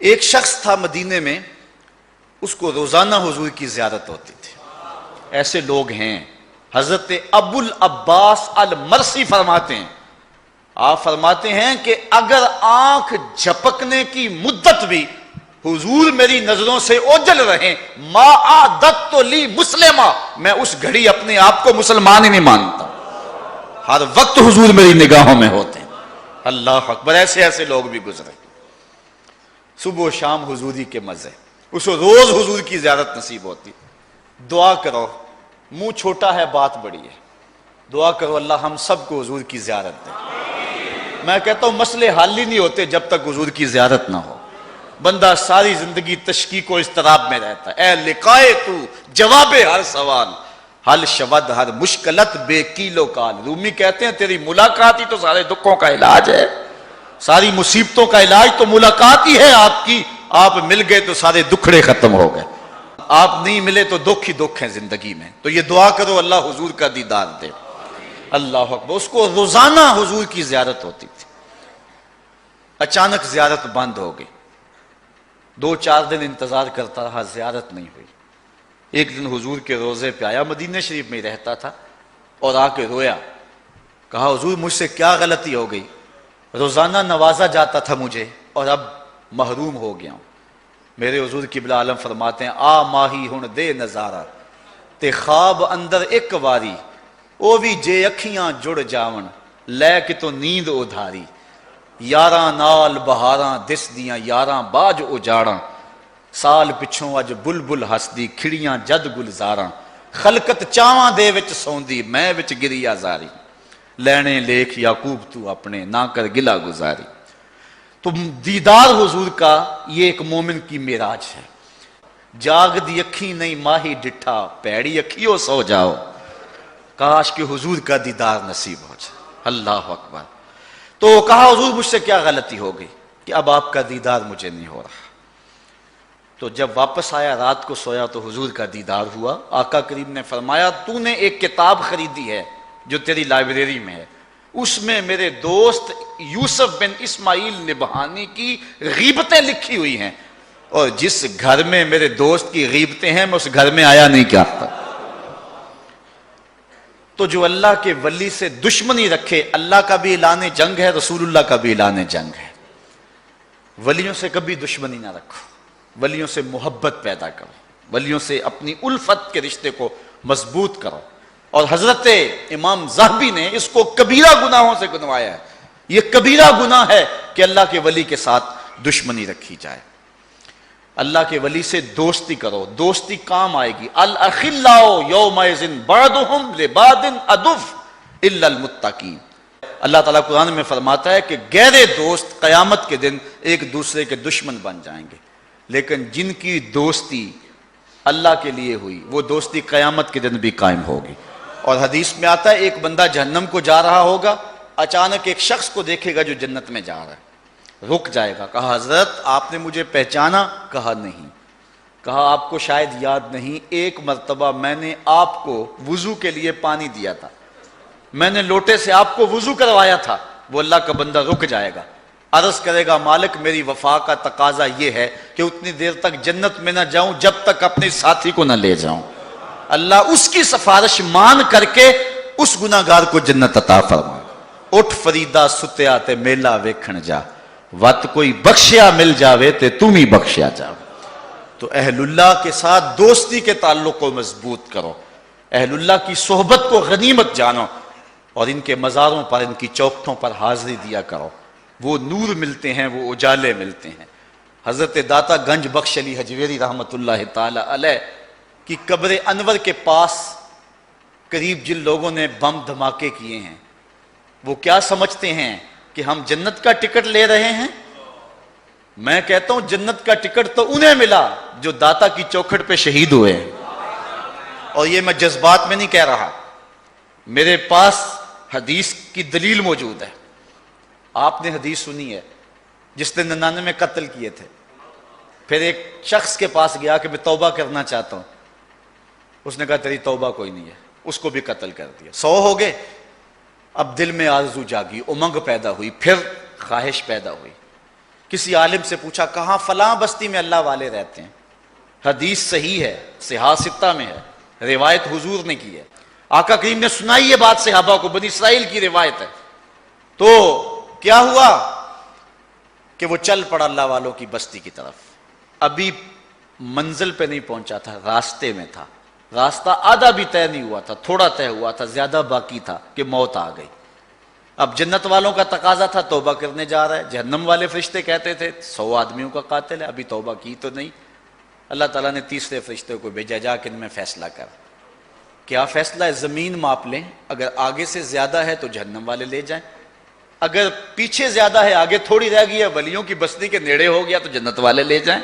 ایک شخص تھا مدینے میں، اس کو روزانہ حضور کی زیارت ہوتی تھی. ایسے لوگ ہیں. حضرت ابو العباس المرسی فرماتے ہیں، آپ فرماتے ہیں کہ اگر آنکھ جھپکنے کی مدت بھی حضور میری نظروں سے اوجھل رہیں، ما عادت لی مسلمہ، میں اس گھڑی اپنے آپ کو مسلمان ہی نہیں مانتا. ہر وقت حضور میری نگاہوں میں ہوتے ہیں. اللہ اکبر. ایسے ایسے لوگ بھی گزرے. صبح و شام حضوری کے مزے. اس کو روز حضور کی زیارت نصیب ہوتی. دعا کرو، منہ چھوٹا ہے بات بڑی ہے. دعا کرو اللہ ہم سب کو حضور کی زیارت دے. میں کہتا ہوں مسئلے حل ہی نہیں ہوتے جب تک حضور کی زیارت نہ ہو. بندہ ساری زندگی تشکیک و اضطراب میں رہتا ہے. اے لقائے تو جواب ہر سوال، حل شود ہر مشکلت بے کیلو کال. رومی کہتے ہیں تیری ملاقات ہی تو سارے دکھوں کا علاج ہے. ساری مصیبتوں کا علاج تو ملاقات ہی ہے آپ کی. آپ مل گئے تو سارے دکھڑے ختم ہو گئے، آپ نہیں ملے تو دکھ ہی دکھ ہیں زندگی میں. تو یہ دعا کرو اللہ حضور کا دیدار دے. اللہ اکبر. اس کو روزانہ حضور کی زیارت ہوتی تھی. اچانک زیارت بند ہو گئی. 2-4 دن انتظار کرتا رہا، زیارت نہیں ہوئی. ایک دن حضور کے روزے پہ آیا، مدینہ شریف میں ہی رہتا تھا، اور آ کے رویا. کہا حضور مجھ سے کیا غلطی ہو گئی؟ روزانہ نوازا جاتا تھا مجھے اور اب محروم ہو گیا ہوں. میرے حضور قبلہ عالم فرماتے ہیں آ ماہی ہن دے نظارہ تے خواب اندر ایک واری، او بھی جے اکھیاں جڑ جاون لے کے تو نیند ادھاری. یاراں نال بہاراں دس دیاں یاراں باج اجاڑاں، سال پچھوں اج بلبل ہسدی کھڑیاں جد گلزاراں. خلقت چاواں دے وچ سوندی میں وچ گریا زاری، لینے لیکھ یعقوب تو اپنے نہ کر گلا گزاری. تو دیدار حضور کا یہ ایک مومن کی معراج ہے. جاگ دی اکھی نہیں ماہی ڈٹھا، پیڑی اکھیوں سو جاؤ. کاش کہ حضور کا دیدار نصیب ہو جائے. اللہ اکبر. تو کہا حضور مجھ سے کیا غلطی ہو گئی کہ اب آپ کا دیدار مجھے نہیں ہو رہا. تو جب واپس آیا رات کو سویا تو حضور کا دیدار ہوا. آقا کریم نے فرمایا تو نے ایک کتاب خریدی ہے جو تیری لائبریری میں ہے، اس میں میرے دوست یوسف بن اسماعیل نبہانی کی غیبتیں لکھی ہوئی ہیں، اور جس گھر میں میرے دوست کی غیبتیں ہیں میں اس گھر میں آیا نہیں چاہتا. تو جو اللہ کے ولی سے دشمنی رکھے، اللہ کا بھی اعلان جنگ ہے، رسول اللہ کا بھی اعلان جنگ ہے. ولیوں سے کبھی دشمنی نہ رکھو، ولیوں سے محبت پیدا کرو، ولیوں سے اپنی الفت کے رشتے کو مضبوط کرو. اور حضرت امام ذہبی نے اس کو کبیرہ گناہوں سے گنوایا ہے. یہ کبیرہ گناہ ہے کہ اللہ کے ولی کے ساتھ دشمنی رکھی جائے. اللہ کے ولی سے دوستی کرو، دوستی کام آئے گی. الاخلاء یومئذ بعضهم لبعض عدو الا المتقین. اللہ تعالیٰ قرآن میں فرماتا ہے کہ غیر دوست قیامت کے دن ایک دوسرے کے دشمن بن جائیں گے، لیکن جن کی دوستی اللہ کے لیے ہوئی وہ دوستی قیامت کے دن بھی قائم ہوگی. اور حدیث میں آتا ہے ایک بندہ جہنم کو جا رہا ہوگا، اچانک ایک شخص کو دیکھے گا جو جنت میں جا رہا ہے، رک جائے گا. کہا حضرت آپ نے مجھے پہچانا؟ کہا نہیں. کہا آپ کو شاید یاد نہیں، ایک مرتبہ میں نے آپ کو وضو کے لیے پانی دیا تھا، میں نے لوٹے سے آپ کو وضو کروایا تھا. وہ اللہ کا بندہ رک جائے گا، عرض کرے گا مالک میری وفا کا تقاضا یہ ہے کہ اتنی دیر تک جنت میں نہ جاؤں جب تک اپنے ساتھی کو نہ لے جاؤں. اللہ اس کی سفارش مان کر کے اس گناہگار کو جنت عطا فرمائے. اٹھ فریدا ستیا تے میلہ ویکھن جا، وت کوئی بخشیا مل جاوے تے تم ہی بخشیا جاوے. تو اہل اللہ کے ساتھ دوستی کے تعلق کو مضبوط کرو، اہل اللہ کی صحبت کو غنیمت جانو، اور ان کے مزاروں پر ان کی چوکھٹوں پر حاضری دیا کرو. وہ نور ملتے ہیں، وہ اجالے ملتے ہیں. حضرت داتا گنج بخش علی حجویری رحمۃ اللہ تعالی علیہ کی قبر انور کے پاس قریب جن لوگوں نے بم دھماکے کیے ہیں وہ کیا سمجھتے ہیں کہ ہم جنت کا ٹکٹ لے رہے ہیں؟ میں کہتا ہوں جنت کا ٹکٹ تو انہیں ملا جو داتا کی چوکھٹ پہ شہید ہوئے ہیں. اور یہ میں جذبات میں نہیں کہہ رہا، میرے پاس حدیث کی دلیل موجود ہے. آپ نے حدیث سنی ہے جس نے 99 قتل کیے تھے، پھر ایک شخص کے پاس گیا کہ میں توبہ کرنا چاہتا ہوں. اس نے کہا تیری توبہ کوئی نہیں ہے، اس کو بھی قتل کر دیا. 100 ہو گئے. اب دل میں آرزو جاگی، امنگ پیدا ہوئی، پھر خواہش پیدا ہوئی. کسی عالم سے پوچھا کہاں فلاں بستی میں اللہ والے رہتے ہیں، حدیث صحیح ہے، صحاح ستہ میں ہے، روایت حضور نے کی ہے، آقا کریم نے سنائی یہ بات صحابہ کو، بنی اسرائیل کی روایت ہے۔ تو کیا ہوا کہ وہ چل پڑا اللہ والوں کی بستی کی طرف، ابھی منزل پہ نہیں پہنچا تھا، راستے میں تھا، راستہ آدھا بھی طے نہیں ہوا تھا، تھوڑا طے ہوا تھا، زیادہ باقی تھا کہ موت آ گئی۔ اب جنت والوں کا تقاضا تھا توبہ کرنے جا رہا ہے، جہنم والے فرشتے کہتے تھے 100 آدمیوں کا قاتل ہے، ابھی توبہ کی تو نہیں۔ اللہ تعالیٰ نے تیسرے فرشتے کو بھیجا، جا کے ان میں فیصلہ کر۔ کیا فیصلہ ہے؟ زمین ماپ لیں، اگر آگے سے زیادہ ہے تو جہنم والے لے جائیں، اگر پیچھے زیادہ ہے، آگے تھوڑی رہ گئی ہے، ولیوں کی بستی کے نیڑے ہو گیا تو جنت والے لے جائیں۔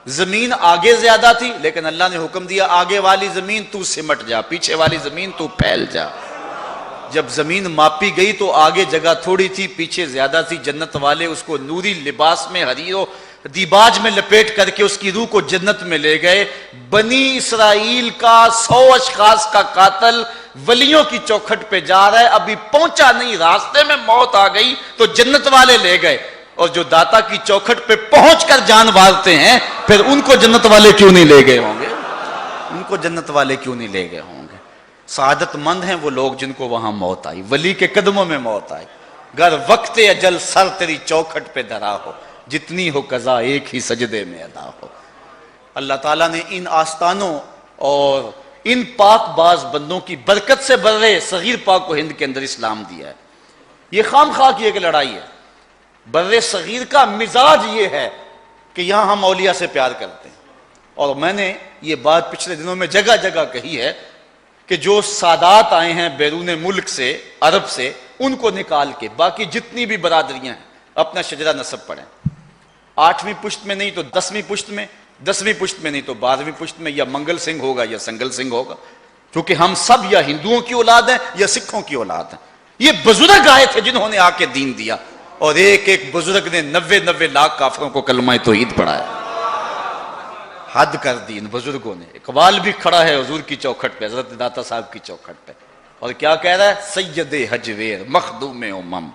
زمین آگے زیادہ تھی لیکن اللہ نے حکم دیا آگے والی زمین تو سمٹ جا، پیچھے والی زمین تو پھیل جا۔ جب زمین ماپی گئی تو آگے جگہ تھوڑی تھی، پیچھے زیادہ تھی، جنت والے اس کو نوری لباس میں حریر و دیباج میں لپیٹ کر کے اس کی روح کو جنت میں لے گئے۔ بنی اسرائیل کا 100 اشخاص کا قاتل ولیوں کی چوکھٹ پہ جا رہا ہے، ابھی پہنچا نہیں، راستے میں موت آ گئی تو جنت والے لے گئے، اور جو داتا کی چوکھٹ پہ پہنچ کر جان مارتے ہیں پھر ان کو جنت والے کیوں نہیں لے گئے ہوں گے؟ ان کو جنت والے کیوں نہیں لے گئے ہوں گے؟ سعادت مند ہیں وہ لوگ جن کو وہاں موت آئی، ولی کے قدموں میں موت آئی۔ گر وقت اجل سر تیری چوکھٹ پہ دھرا ہو، جتنی ہو قضا ایک ہی سجدے میں ادا ہو۔ اللہ تعالیٰ نے ان آستانوں اور ان پاک باز بندوں کی برکت سے برے صغیر پاک و ہند کے اندر اسلام دیا ہے۔ یہ خام خواہ کی ایک لڑائی ہے۔ برے صغیر کا مزاج یہ ہے کہ یہاں ہم اولیاء سے پیار کرتے ہیں، اور میں نے یہ بات پچھلے دنوں میں جگہ جگہ کہی ہے کہ جو سادات آئے ہیں بیرون ملک سے، عرب سے، ان کو نکال کے باقی جتنی بھی برادریاں ہیں اپنا شجرہ نسب پڑھیں، 8ویں پشت میں نہیں تو 10ویں پشت میں، 10ویں پشت میں نہیں تو 12ویں پشت میں، یا منگل سنگھ ہوگا یا سنگل سنگھ ہوگا، کیونکہ ہم سب یا ہندوؤں کی اولاد ہیں یا سکھوں کی اولاد ہیں۔ یہ بزرگ آئے تھے جنہوں نے آ کے دین دیا، اور ایک ایک بزرگ نے 90 لاکھ کافروں کو کلمہ توحید پڑھایا۔ حد کر دی ان بزرگوں نے۔ اقبال بھی کھڑا ہے حضور کی چوکھٹ پہ، حضرت داتا صاحب کی چوکھٹ پہ، اور کیا کہہ رہا ہے؟ سید حجویر مخدوم امم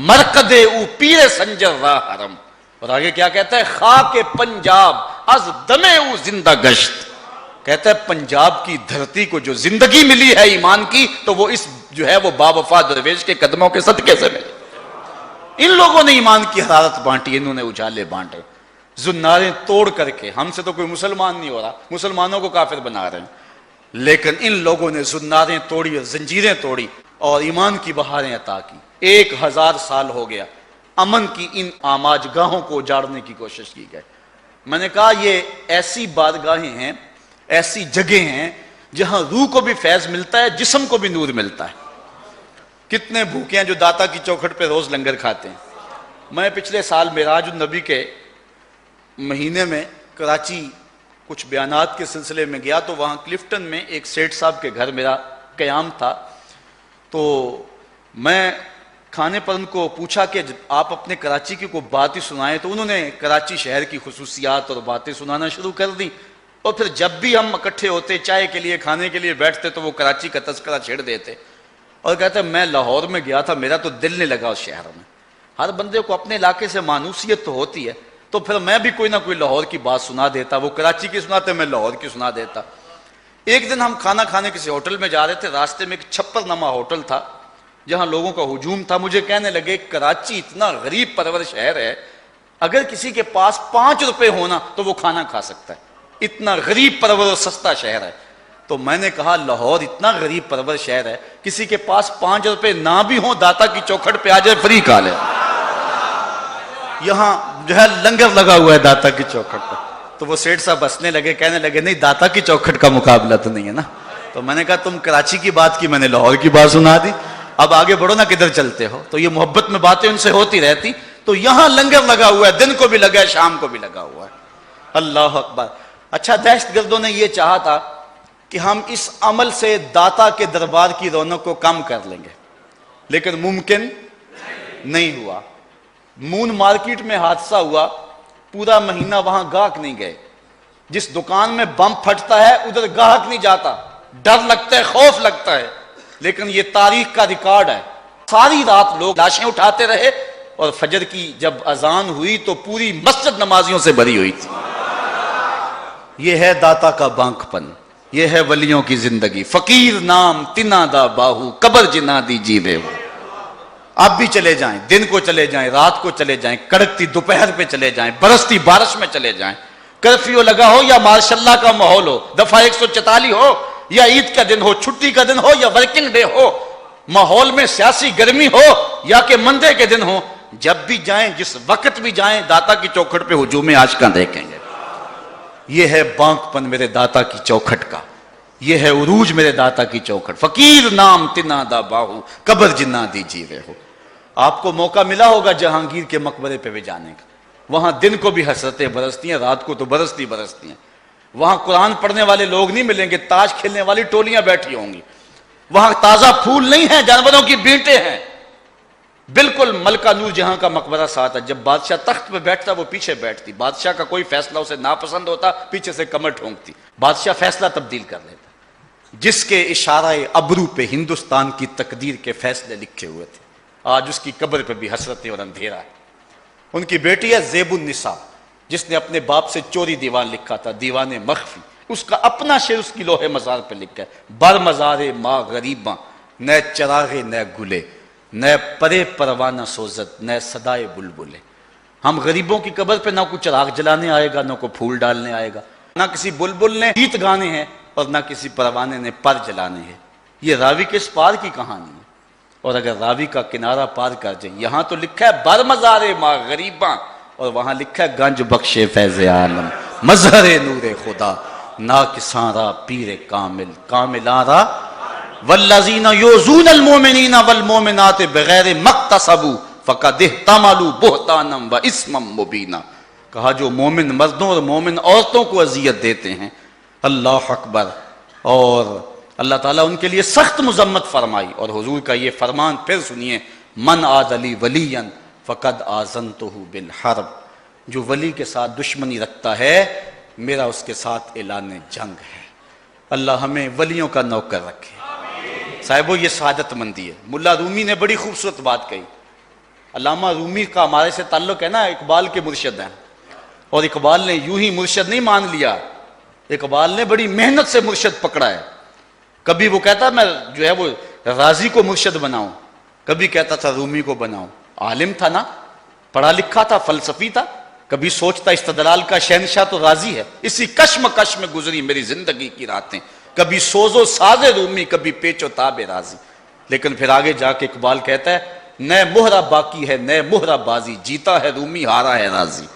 مرکد او پیر سنجر راہ حرم، اور آگے کیا کہتا ہے؟ خاک پنجاب از دم او زندہ گشت، کہتا ہے پنجاب کی دھرتی کو جو زندگی ملی ہے ایمان کی تو وہ اس جو ہے وہ باوفا درویش کے قدموں کے صدقے سے ملی۔ ان لوگوں نے ایمان کی حرارت بانٹی، انہوں نے اجالے بانٹے، زناریں توڑ کر کے۔ ہم سے تو کوئی مسلمان نہیں ہو رہا، مسلمانوں کو کافر بنا رہے ہیں، لیکن ان لوگوں نے زناریں توڑی اور زنجیریں توڑی اور ایمان کی بہاریں عطا کی۔ 1000 سال ہو گیا امن کی ان آماج گاہوں کو اجاڑنے کی کوشش کی گئی۔ میں نے کہا یہ ایسی بارگاہیں ہیں، ایسی جگہیں ہیں جہاں روح کو بھی فیض ملتا ہے، جسم کو بھی نور ملتا ہے۔ کتنے بھوکے ہیں جو داتا کی چوکھٹ پہ روز لنگر کھاتے ہیں۔ میں پچھلے سال معراج النبی کے مہینے میں کراچی کچھ بیانات کے سلسلے میں گیا تو وہاں کلفٹن میں ایک سیٹھ صاحب کے گھر میرا قیام تھا، تو میں کھانے پر ان کو پوچھا کہ آپ اپنے کراچی کی کوئی بات ہی سنائیں، تو انہوں نے کراچی شہر کی خصوصیات اور باتیں سنانا شروع کر دی، اور پھر جب بھی ہم اکٹھے ہوتے چائے کے لیے کھانے کے لیے بیٹھتے تو وہ کراچی کا تذکرہ چھیڑ دیتے، اور کہتے ہیں میں لاہور میں گیا تھا، میرا تو دل نہیں لگا اس شہر میں۔ ہر بندے کو اپنے علاقے سے مانوسیت تو ہوتی ہے، تو پھر میں بھی کوئی نہ کوئی لاہور کی بات سنا دیتا، وہ کراچی کی سناتے میں لاہور کی سنا دیتا۔ ایک دن ہم کھانا کھانے کسی ہوٹل میں جا رہے تھے، راستے میں ایک چھپر نما ہوٹل تھا جہاں لوگوں کا ہجوم تھا۔ مجھے کہنے لگے کراچی اتنا غریب پرور شہر ہے، اگر کسی کے پاس 5 روپے ہونا تو وہ کھانا کھا سکتا ہے، اتنا غریب پرور اور سستا شہر ہے۔ تو میں نے کہا لاہور اتنا غریب پرور شہر ہے، کسی کے پاس 5 روپے نہ بھی ہوں داتا کی چوکھٹ پہ آ جائے فری کھا لے۔ یہاں جو ہے لنگر لگا ہوا ہے داتا کی چوکھٹ پہ۔ تو وہ سیٹھ صاحب ہنسنے لگے، کہنے لگے نہیں داتا کی چوکھٹ کا مقابلہ تو نہیں ہے نا۔ تو میں نے کہا تم کراچی کی بات کی، میں نے لاہور کی بات سنا دی، اب آگے بڑھو نا کدھر چلتے ہو۔ تو یہ محبت میں باتیں ان سے ہوتی رہتی۔ تو یہاں لنگر لگا ہوا ہے، دن کو بھی لگا ہے، شام کو بھی لگا ہوا ہے۔ اللہ اکبر۔ اچھا دہشت گردوں نے یہ چاہا تھا کہ ہم اس عمل سے داتا کے دربار کی رونق کو کم کر لیں گے، لیکن ممکن نہیں ہوا۔ مون مارکیٹ میں حادثہ ہوا، پورا مہینہ وہاں گاہک نہیں گئے۔ جس دکان میں بم پھٹتا ہے ادھر گاہک نہیں جاتا، ڈر لگتا ہے، خوف لگتا ہے، لیکن یہ تاریخ کا ریکارڈ ہے۔ ساری رات لوگ لاشیں اٹھاتے رہے، اور فجر کی جب اذان ہوئی تو پوری مسجد نمازیوں سے بھری ہوئی تھی۔ یہ ہے داتا کا بانک پن، یہ ہے ولیوں کی زندگی۔ فقیر نام تنا دا باہو، قبر جنا دی جیوے ہو۔ آپ بھی چلے جائیں، دن کو چلے جائیں، رات کو چلے جائیں، کڑکتی دوپہر پہ چلے جائیں، برستی بارش میں چلے جائیں، کرفیو لگا ہو یا ماشاء اللہ کا ماحول ہو، دفعہ 144 ہو یا عید کا دن ہو، چھٹی کا دن ہو یا ورکنگ ڈے ہو، ماحول میں سیاسی گرمی ہو یا کہ مندے کے دن ہو، جب بھی جائیں، جس وقت بھی جائیں، داتا کی چوکھٹ پہ ہجوم عاشقاں دیکھیں گے۔ یہ ہے بانک پن میرے داتا کی چوکھٹ کا، یہ ہے عروج میرے داتا کی چوکھٹ۔ فقیر نام تنا دا باہو، قبر جنا دی جیوے ہو۔ آپ کو موقع ملا ہوگا جہانگیر کے مقبرے پہ بھی جانے کا، وہاں دن کو بھی حسرتیں برستی ہیں، رات کو تو برستی ہیں۔ وہاں قرآن پڑھنے والے لوگ نہیں ملیں گے، تاش کھیلنے والی ٹولیاں بیٹھی ہوں گی۔ وہاں تازہ پھول نہیں ہیں، جانوروں کی بینٹیں ہیں۔ بالکل ملکہ نور جہاں کا مقبرہ ساتھ ہے، جب بادشاہ تخت پہ بیٹھتا وہ پیچھے بیٹھتی، بادشاہ کا کوئی فیصلہ اسے ناپسند ہوتا پیچھے سے کمر ٹھونکتی، بادشاہ فیصلہ تبدیل کر لیتا۔ جس کے اشارہ ابرو پہ ہندوستان کی تقدیر کے فیصلے لکھے ہوئے تھے، آج اس کی قبر پہ بھی حسرتیں اور اندھیرا ہے۔ ان کی بیٹی ہے زیب النساء، جس نے اپنے باپ سے چوری دیوان لکھا تھا، دیوان مخفی، اس کا اپنا شعر اس کی لوح مزار پہ لکھا ہے۔ بر مزار ماں غریباں، نہ چراغے نہ گلے، نہ پرے پروانہ سوزت، نہ صدائے بلبلے۔ ہم غریبوں کی قبر پہ نہ کوئی چراغ جلانے آئے گا، نہ کوئی پھول ڈالنے آئے گا، نہ کسی بلبل نے گیت گانے ہیں اور نہ کسی پروانے نے پر جلانے ہیں۔ یہ راوی کے اس پار کی کہانی ہے، اور اگر راوی کا کنارہ پار کر جائیں، یہاں تو لکھا ہے بر مزار ماں غریباں، اور وہاں لکھا ہے گنج بخش فیض عالم، مظہر نور خدا، ناکساں را پیر کامل، کاملاں را، والذین یؤذون المؤمنین والمؤمنات بغیر مکتسبوا فقد احتملوا بہتانا واثما مبینا۔ کہا جو مومن مردوں اور مومن عورتوں کو اذیت دیتے ہیں، اللہ اکبر، اور اللہ تعالیٰ ان کے لیے سخت مذمت فرمائی۔ اور حضور کا یہ فرمان پھر سنیے، من عاد لی ولیا فقد آذنتہ بالحرب، جو ولی کے ساتھ دشمنی رکھتا ہے میرا اس کے ساتھ اعلان جنگ ہے۔ اللہ ہمیں ولیوں کا نوکر رکھے۔ صاحبو یہ سعادت مندی ہے۔ ملا رومی نے بڑی خوبصورت بات کہی۔ علامہ رومی کا ہمارے سے تعلق ہے نا، اقبال کے مرشد ہیں، اور اقبال نے یوں ہی مرشد نہیں مان لیا، اقبال نے بڑی محنت سے مرشد پکڑا ہے۔ کبھی وہ کہتا میں جو ہے وہ رازی کو مرشد بناؤں، کبھی کہتا تھا رومی کو بناؤں۔ عالم تھا نا، پڑھا لکھا تھا، فلسفی تھا، کبھی سوچتا استدلال کا شہنشاہ تو رازی ہے۔ اسی کشمکش میں گزری میری زندگی کی راتیں، کبھی سوز و ساز رومی، کبھی پیچ و تاب رازی۔ لیکن پھر آگے جا کے اقبال کہتا ہے نئے مہرہ باقی ہے، نئے مہرہ بازی، جیتا ہے رومی، ہارا ہے رازی۔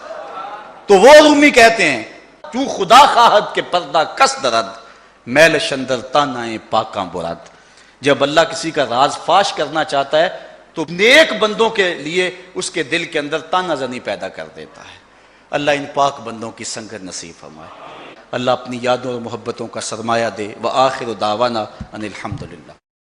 تو وہ رومی کہتے ہیں تو خدا خواہد کے پردہ کس درد، میل شندر تانائے پاکاں براد۔ جب اللہ کسی کا راز فاش کرنا چاہتا ہے تو نیک بندوں کے لیے اس کے دل کے اندر تانا زنی پیدا کر دیتا ہے۔ اللہ ان پاک بندوں کی سنگت نصیب فرمائے، اللہ اپنی یادوں اور محبتوں کا سرمایہ دے۔ وآخر دعوانا ان الحمدللہ۔